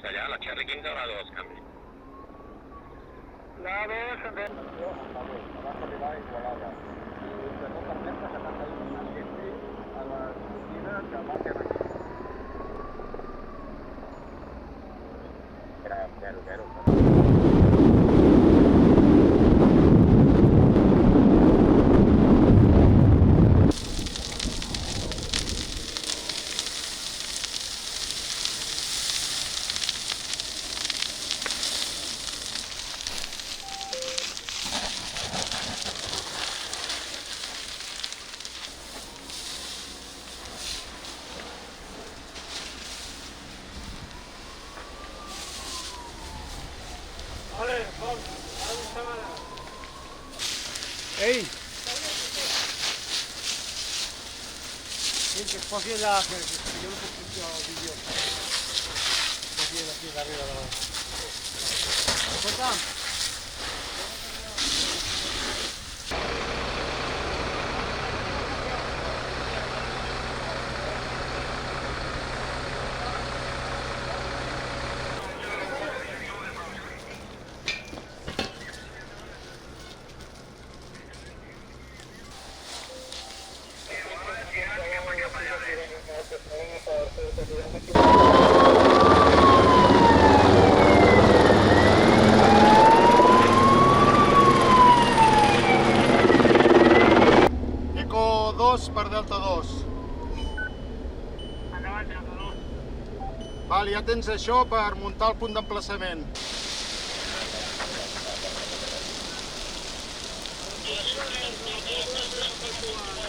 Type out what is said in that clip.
Castellà, la Cherry 15 o la 2, canvi. La 2, en vez... Abans d'arribar a Igualada. I de no permetre que t'acabin a Llepi a la sortida que marquen aquí. Era 0-0. Vale, Pol, ara una setmana. Ei! Sí, que es posi allà, que jo no puc pujar el vídeo. Aquí darrere de la... Escolta'm. Eco 2 per Delta 2. Endavant, Delta 2. Val, ja tens això per muntar el punt d'emplaçament. I això és el que